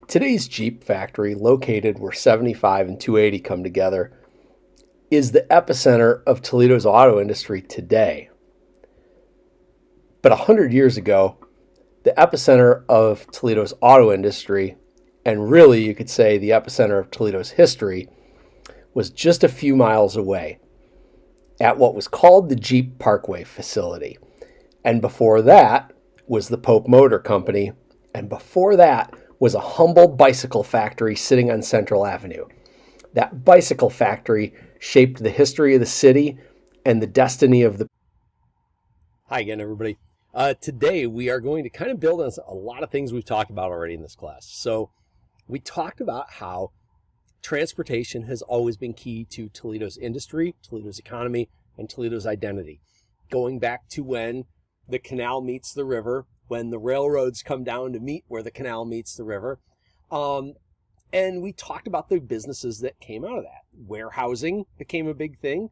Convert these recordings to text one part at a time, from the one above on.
Today's Jeep factory, located where 75 and 280 come together, is the epicenter of Toledo's auto industry today. But 100 years ago, the epicenter of Toledo's auto industry, and really you could say the epicenter of Toledo's history, was just a few miles away at what was called the Jeep Parkway facility. And before that was the Pope Motor Company, and before that was a humble bicycle factory sitting on Central Avenue. That bicycle factory shaped the history of the city and the destiny of the... Hi again, everybody. Today we are going to kind of build on a lot of things we've talked about already in this class. So we talked about how transportation has always been key to Toledo's industry, Toledo's economy, and Toledo's identity. Going back to when the canal meets the river, when the railroads come down to meet where the canal meets the river. And we talked about the businesses that came out of that. Warehousing became a big thing.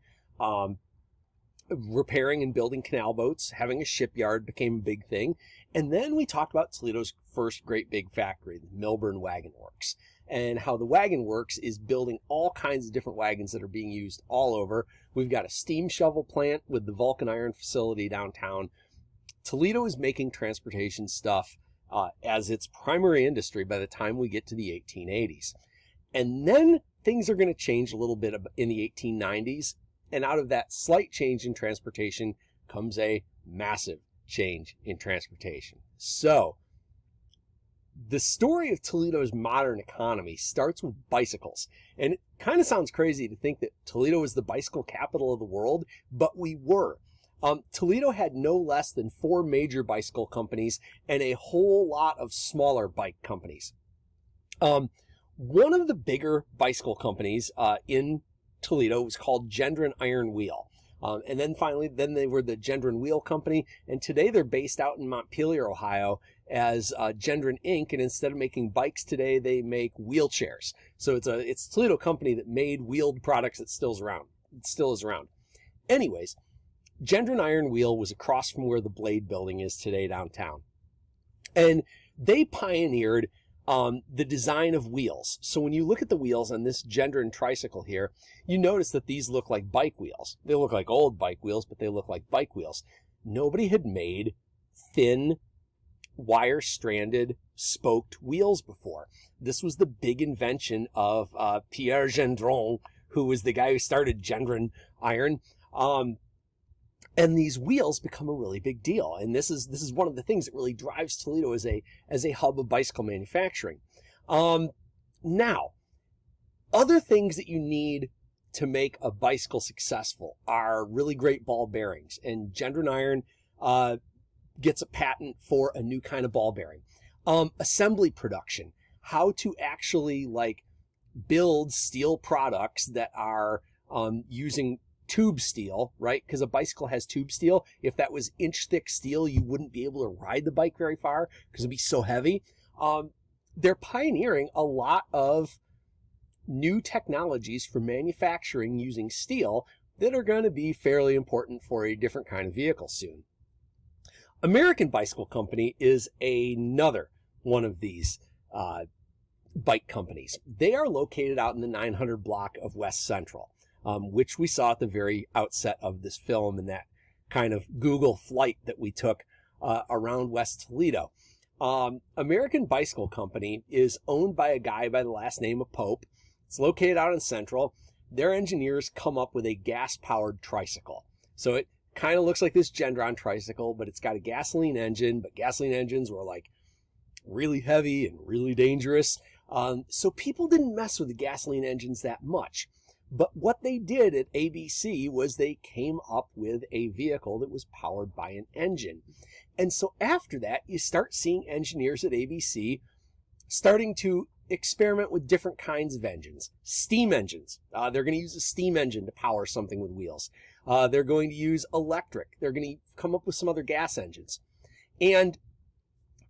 Repairing and building canal boats, having a shipyard became a big thing. And then we talked about Toledo's first great big factory, the Millburn Wagon Works, and how the Wagon Works is building all kinds of different wagons that are being used all over. We've got a steam shovel plant with the Vulcan Iron facility downtown. Toledo is making transportation stuff as its primary industry by the time we get to the 1880s. And then things are going to change a little bit in the 1890s. And out of that slight change in transportation comes a massive change in transportation. So the story of Toledo's modern economy starts with bicycles. And it kind of sounds crazy to think that Toledo is the bicycle capital of the world, but we were. Toledo had no less than 4 major bicycle companies and a whole lot of smaller bike companies. One of the bigger bicycle companies in Toledo was called Gendron Iron Wheel. And then finally, they were the Gendron Wheel Company. And today they're based out in Montpelier, Ohio as Gendron Inc. And instead of making bikes today, they make wheelchairs. So it's a Toledo company that made wheeled products that still is around. Anyways, Gendron Iron Wheel was across from where the Blade building is today downtown. And they pioneered the design of wheels. So when you look at the wheels on this Gendron tricycle here, you notice that these look like bike wheels. They look like old bike wheels, but they look like bike wheels. Nobody had made thin, wire-stranded, spoked wheels before. This was the big invention of Pierre Gendron, who was the guy who started Gendron Iron. And these wheels become a really big deal. And this is one of the things that really drives Toledo as a hub of bicycle manufacturing. Now, other things that you need to make a bicycle successful are really great ball bearings. And Gendron Iron gets a patent for a new kind of ball bearing. Assembly production, how to actually build steel products that are using tube steel, right? Because a bicycle has tube steel. If that was inch thick steel, you wouldn't be able to ride the bike very far because it'd be so heavy. They're pioneering a lot of new technologies for manufacturing using steel that are going to be fairly important for a different kind of vehicle soon. American Bicycle Company is another one of these bike companies. They are located out in the 900 block of West Central. Which we saw at the very outset of this film in that kind of Google flight that we took around West Toledo. American Bicycle Company is owned by a guy by the last name of Pope. It's located out in Central. Their engineers come up with a gas-powered tricycle. So it kind of looks like this Gendron tricycle, but it's got a gasoline engine, but gasoline engines were really heavy and really dangerous. So people didn't mess with the gasoline engines that much. But what they did at ABC was they came up with a vehicle that was powered by an engine. And so after that, you start seeing engineers at ABC starting to experiment with different kinds of engines. Steam engines. They're going to use a steam engine to power something with wheels. They're going to use electric. They're going to come up with some other gas engines. And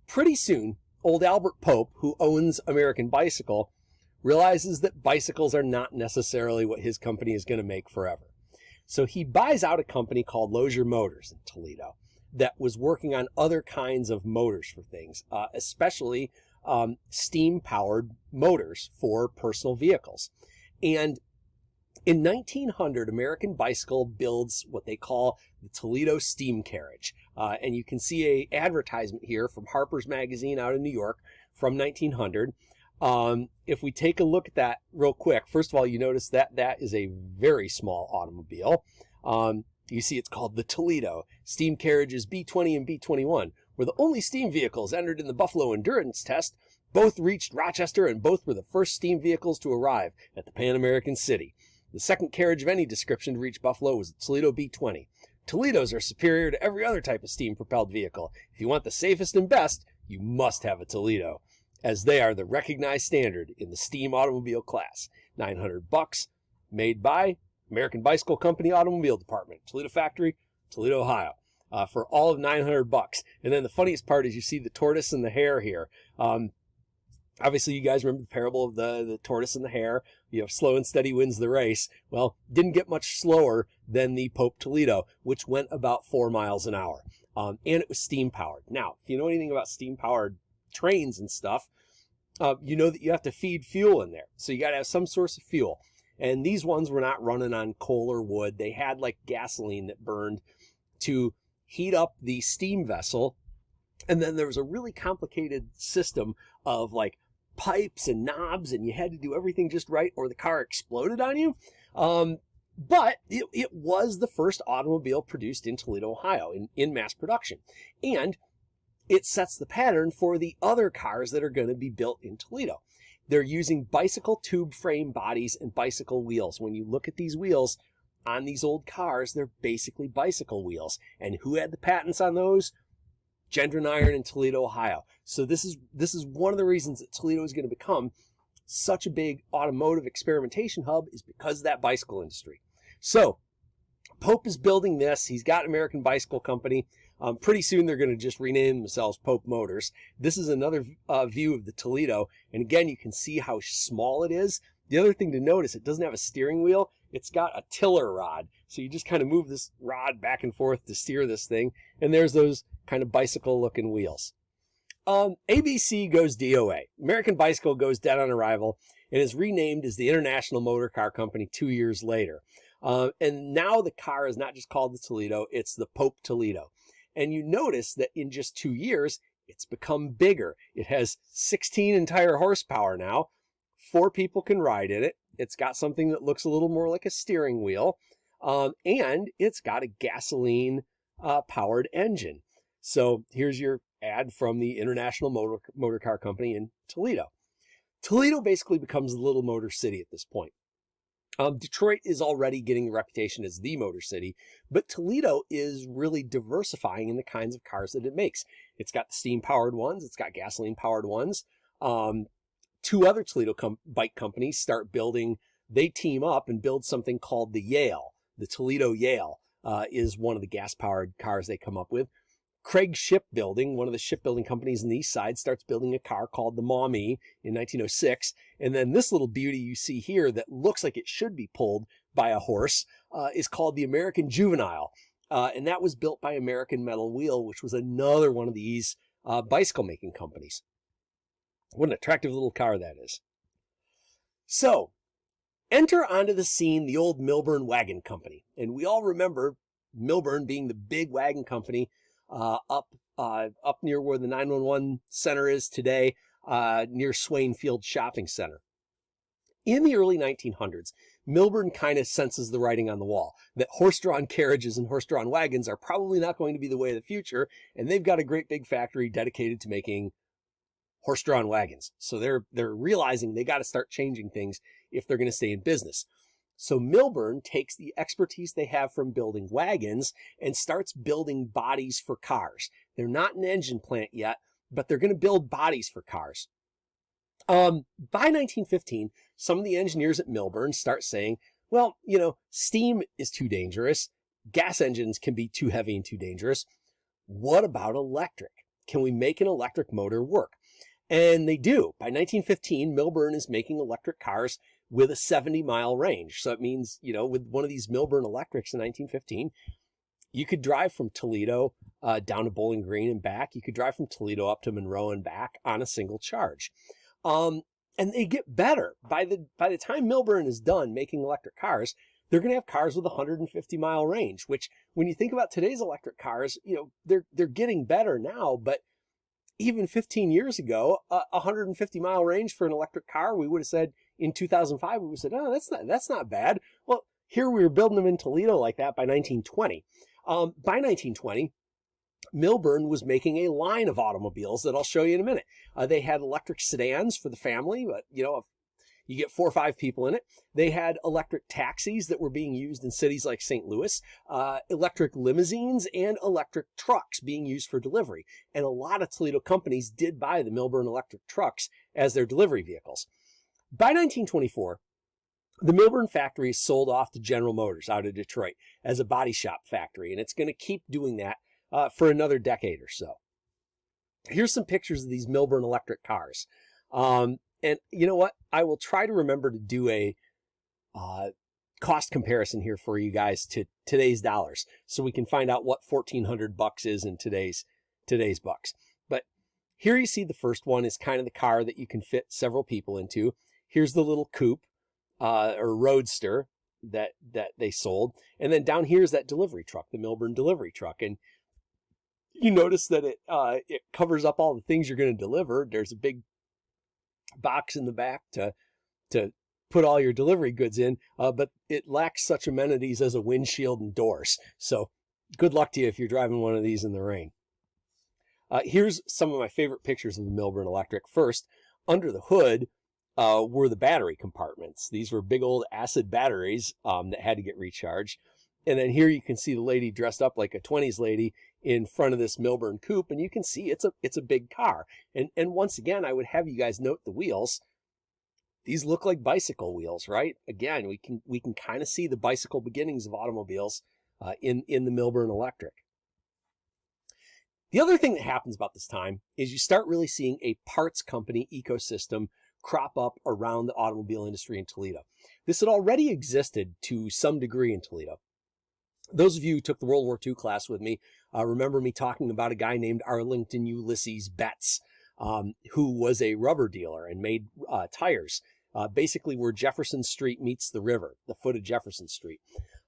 pretty soon, old Albert Pope, who owns American Bicycle, realizes that bicycles are not necessarily what his company is going to make forever. So he buys out a company called Lozier Motors in Toledo that was working on other kinds of motors for things, especially steam-powered motors for personal vehicles. And in 1900, American Bicycle builds what they call the Toledo steam carriage. And you can see an advertisement here from Harper's Magazine out in New York from 1900. If we take a look at that real quick, first of all, you notice that that is a very small automobile. You see it's called the Toledo. Steam carriages B20 and B21 were the only steam vehicles entered in the Buffalo Endurance Test. Both reached Rochester and both were the first steam vehicles to arrive at the Pan American City. The second carriage of any description to reach Buffalo was the Toledo B20. Toledos are superior to every other type of steam-propelled vehicle. If you want the safest and best, you must have a Toledo, as they are the recognized standard in the steam automobile class. $900, made by American Bicycle Company Automobile Department, Toledo Factory, Toledo, Ohio, for all of $900. And then the funniest part is you see the tortoise and the hare here. Obviously, you guys remember the parable of the tortoise and the hare. You know, slow and steady wins the race. Well, didn't get much slower than the Pope Toledo, which went about 4 miles an hour. And it was steam-powered. Now, if you know anything about steam-powered trains and stuff, you know that you have to feed fuel in there. So you got to have some source of fuel. And these ones were not running on coal or wood. They had like gasoline that burned to heat up the steam vessel. And then there was a really complicated system of like pipes and knobs, and you had to do everything just right or the car exploded on you. But it was the first automobile produced in Toledo, Ohio in mass production. And it sets the pattern for the other cars that are going to be built in Toledo. They're using bicycle tube frame bodies and bicycle wheels. When you look at these wheels on these old cars, they're basically bicycle wheels. And who had the patents on those? Gendron Iron in Toledo, Ohio. So this is one of the reasons that Toledo is going to become such a big automotive experimentation hub, is because of that bicycle industry. So Pope is building this. He's got American Bicycle Company. Pretty soon they're going to just rename themselves Pope Motors. This is another view of the Toledo. And again, you can see how small it is. The other thing to notice, it doesn't have a steering wheel. It's got a tiller rod. So you just kind of move this rod back and forth to steer this thing. And there's those kind of bicycle looking wheels. ABC goes DOA. American Bicycle goes dead on arrival and is renamed as the International Motor Car Company 2 years later. And now the car is not just called the Toledo, it's the Pope Toledo. And you notice that in just 2 years, it's become bigger. It has 16 entire horsepower now. 4 people can ride in it. It's got something that looks a little more like a steering wheel. And it's got a gasoline powered engine. So here's your ad from the International Motor Car Company in Toledo. Toledo basically becomes the little motor city at this point. Detroit is already getting the reputation as the motor city, but Toledo is really diversifying in the kinds of cars that it makes. It's got the steam-powered ones. It's got gasoline-powered ones. 2 other Toledo bike companies start building. They team up and build something called the Yale. The Toledo Yale is one of the gas-powered cars they come up with. Craig Shipbuilding, one of the shipbuilding companies in the east side, starts building a car called the Maumee in 1906. And then this little beauty you see here that looks like it should be pulled by a horse is called the American Juvenile. And that was built by American Metal Wheel, which was another one of these bicycle making companies. What an attractive little car that is. So enter onto the scene the old Millburn Wagon Company. And we all remember Millburn being the big wagon company up near where the 911 center is today, near Swain Field Shopping Center. In the early 1900s, Millburn kind of senses the writing on the wall, that horse-drawn carriages and horse-drawn wagons are probably not going to be the way of the future, and they've got a great big factory dedicated to making horse-drawn wagons. So they're realizing they got to start changing things if they're going to stay in business. So Millburn takes the expertise they have from building wagons and starts building bodies for cars. They're not an engine plant yet, but they're going to build bodies for cars. By 1915, some of the engineers at Millburn start saying, well, you know, steam is too dangerous. Gas engines can be too heavy and too dangerous. What about electric? Can we make an electric motor work? And they do. By 1915, Millburn is making electric cars with a 70-mile range. So it means, you know, with one of these Millburn electrics in 1915, you could drive from Toledo down to Bowling Green and back. You could drive from Toledo up to Monroe and back on a single charge. And they get better. By the time Millburn is done making electric cars, they're going to have cars with a 150-mile range, which when you think about today's electric cars, they're getting better now, but even 15 years ago, a 150-mile range for an electric car, we would have said in 2005, we would have said, oh, that's not bad. Well, here we were building them in Toledo like that by 1920. By 1920, Millburn was making a line of automobiles that I'll show you in a minute. They had electric sedans for the family, but you get 4 or 5 people in it. They had electric taxis that were being used in cities like St. Louis, electric limousines, and electric trucks being used for delivery. And a lot of Toledo companies did buy the Millburn electric trucks as their delivery vehicles. By 1924, the Millburn factory is sold off to General Motors out of Detroit as a body shop factory, and it's going to keep doing that for another decade or so. Here's some pictures of these Millburn electric cars. And you know what? I will try to remember to do a cost comparison here for you guys to today's dollars, so we can find out what $1,400 is in today's bucks. But here you see the first one is kind of the car that you can fit several people into. Here's the little coupe or roadster that they sold, and then down here is that delivery truck, the Millburn delivery truck, and you notice that it covers up all the things you're going to deliver. There's a big box in the back to put all your delivery goods in, but it lacks such amenities as a windshield and doors. So good luck to you if you're driving one of these in the rain. Here's some of my favorite pictures of the Millburn Electric. First, under the hood were the battery compartments. These were big old acid batteries that had to get recharged. And then here you can see the lady dressed up like a 20s lady in front of this Millburn coupe, and you can see it's a big car. And once again, I would have you guys note the wheels. These look like bicycle wheels, right? Again, we can kind of see the bicycle beginnings of automobiles in the Millburn Electric. The other thing that happens about this time is you start really seeing a parts company ecosystem crop up around the automobile industry in Toledo. This had already existed to some degree in Toledo. Those of you who took the World War II class with me remember me talking about a guy named Arlington Ulysses Betts, who was a rubber dealer and made tires, basically where Jefferson Street meets the river, the foot of Jefferson Street.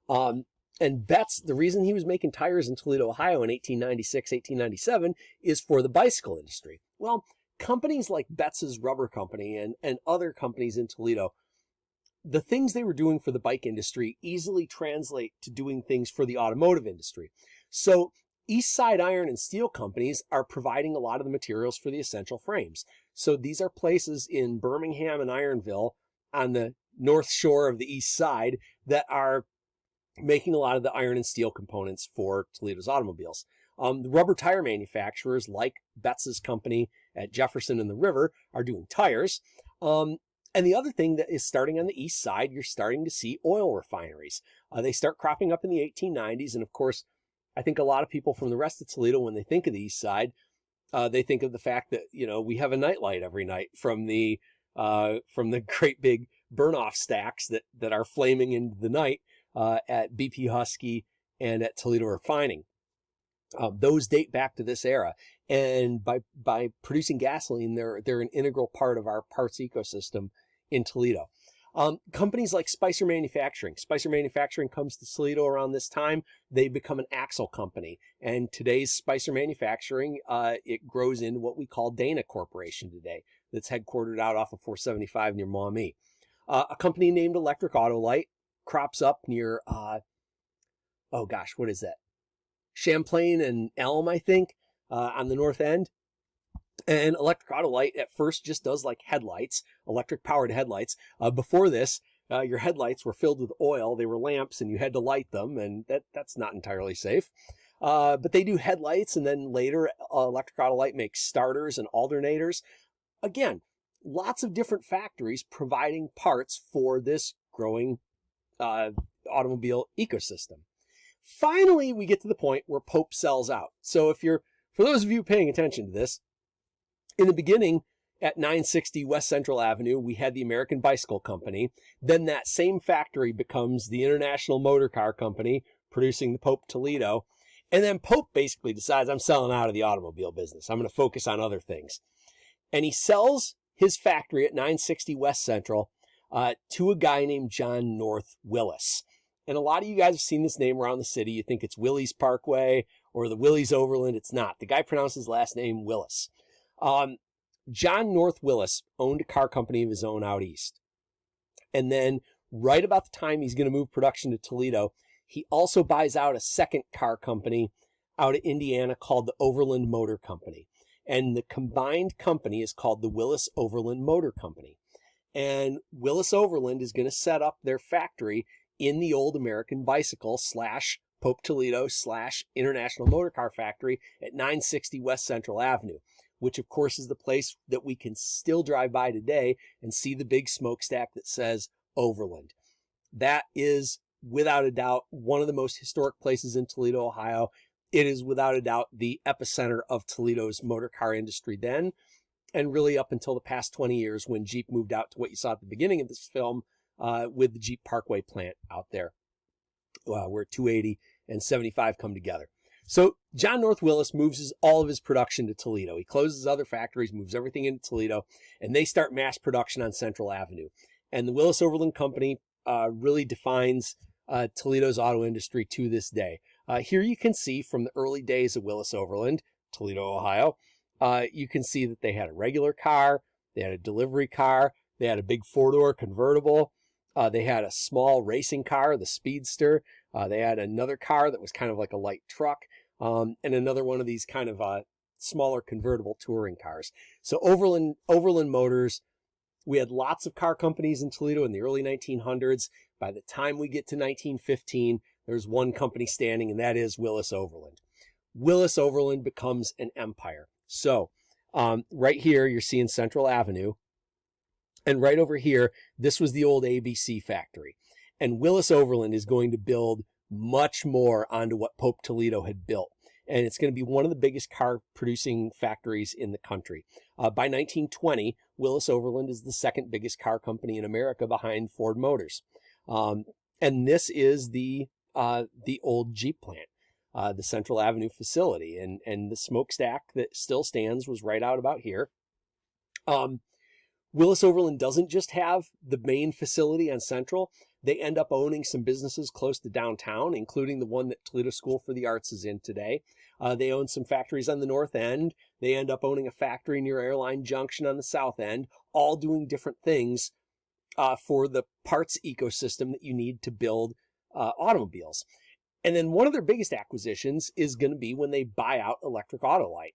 And Betts, the reason he was making tires in Toledo, Ohio in 1896, 1897 is for the bicycle industry. Well, companies like Betts's Rubber Company and other companies in Toledo, the things they were doing for the bike industry easily translate to doing things for the automotive industry. So East Side Iron and Steel companies are providing a lot of the materials for the essential frames. So these are places in Birmingham and Ironville on the north shore of the East Side that are making a lot of the iron and steel components for Toledo's automobiles. The rubber tire manufacturers like Betts's company at Jefferson and the River are doing tires. And the other thing that is starting on the east side, you're starting to see oil refineries. They start cropping up in the 1890s. And of course, I think a lot of people from the rest of Toledo, when they think of the east side, they think of the fact that, we have a nightlight every night from the great big burn-off stacks that are flaming into the night at BP Husky and at Toledo Refining. Those date back to this era. And by producing gasoline, they're an integral part of our parts ecosystem in Toledo. Companies like Spicer Manufacturing. Spicer Manufacturing comes to Toledo around this time. They become an axle company. And today's Spicer Manufacturing, it grows into what we call Dana Corporation today, that's headquartered out off of 475 near Maumee. A company named Electric Autolite crops up near, what is that? Champlain and Elm, I think, on the north end. And Electric Autolite at first just does like headlights, electric powered headlights. Before this, your headlights were filled with oil. They were lamps and you had to light them, and that's not entirely safe. But they do headlights, and then later Electric Autolite makes starters and alternators. Again, lots of different factories providing parts for this growing automobile ecosystem. Finally, we get to the point where Pope sells out. So for those of you paying attention to this, in the beginning at 960 West Central Avenue, we had the American Bicycle Company. Then that same factory becomes the International Motor Car Company, producing the Pope Toledo. And then Pope basically decides, I'm selling out of the automobile business. I'm going to focus on other things. And he sells his factory at 960 West Central to a guy named John North Willys. And a lot of you guys have seen this name around the city. You think it's Willys Parkway or the Willys Overland. It's not. The guy pronounced his last name Willis. John North Willys owned a car company of his own out east. And then right about the time he's going to move production to Toledo, he also buys out a second car company out of Indiana called the Overland Motor Company. And the combined company is called the Willys Overland Motor Company. And Willys Overland is going to set up their factory in the old American Bicycle / Pope Toledo / International Motor Car Factory at 960 West Central Avenue, which of course is the place that we can still drive by today and see the big smokestack that says Overland. That is without a doubt one of the most historic places in Toledo, Ohio. It is without a doubt the epicenter of Toledo's motor car industry then, and really up until the past 20 years when Jeep moved out to what you saw at the beginning of this film with the Jeep Parkway plant out there, where 280 and 75 come together. So John North Willys moves all of his production to Toledo. He closes other factories, moves everything into Toledo, and they start mass production on Central Avenue. And the Willys Overland Company really defines Toledo's auto industry to this day. Here you can see from the early days of Willys Overland, Toledo, Ohio, you can see that they had a regular car, they had a delivery car, they had a big four-door convertible, they had a small racing car, the Speedster, they had another car that was kind of like a light truck, and another one of these kind of smaller convertible touring cars. So Overland Motors, we had lots of car companies in Toledo in the early 1900s. By the time we get to 1915, there's one company standing, and that is Willys Overland. Willys Overland becomes an empire. So right here, you're seeing Central Avenue. And right over here, this was the old ABC factory. And Willys Overland is going to build much more onto what Pope Toledo had built. And it's going to be one of the biggest car producing factories in the country. By 1920, Willys Overland is the second biggest car company in America behind Ford Motors. And this is the old Jeep plant, the Central Avenue facility. And the smokestack that still stands was right out about here. Willys Overland doesn't just have the main facility on Central. They end up owning some businesses close to downtown, including the one that Toledo School for the Arts is in today. They own some factories on the north end. They end up owning a factory near Airline Junction on the south end, all doing different things for the parts ecosystem that you need to build automobiles. And then one of their biggest acquisitions is going to be when they buy out Electric Autolite.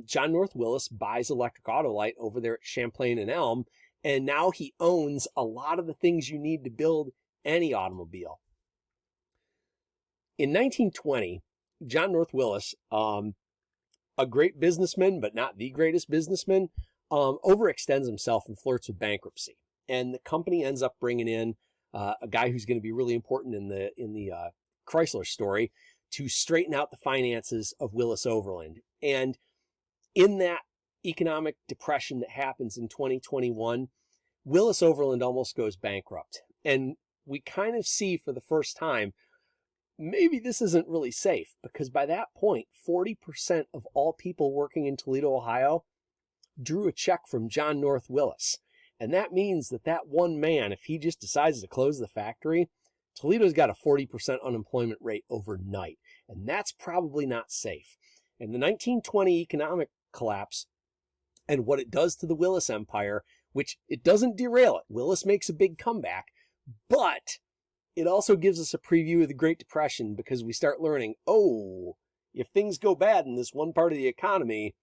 John North Willys buys Electric Autolite over there at Champlain and Elm, and now he owns a lot of the things you need to build any automobile. In 1920, John North Willys, a great businessman, but not the greatest businessman, overextends himself and flirts with bankruptcy. And the company ends up bringing in a guy who's going to be really important in the Chrysler story to straighten out the finances of Willys Overland. And in that economic depression that happens in 2021, Willys Overland almost goes bankrupt. And we kind of see for the first time, maybe this isn't really safe, because by that point, 40% of all people working in Toledo, Ohio, drew a check from John North Willys. And that means that one man, if he just decides to close the factory, Toledo's got a 40% unemployment rate overnight. And that's probably not safe. And the 1920 economic collapse and what it does to the Willys empire, which it doesn't derail it. Willys makes a big comeback, but it also gives us a preview of the Great Depression, because we start learning, oh, if things go bad in this one part of the economy,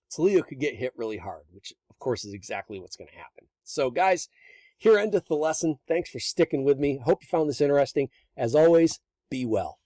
Toledo could get hit really hard, which of course is exactly what's going to happen. So guys, here endeth the lesson. Thanks for sticking with me. Hope you found this interesting. As always, be well.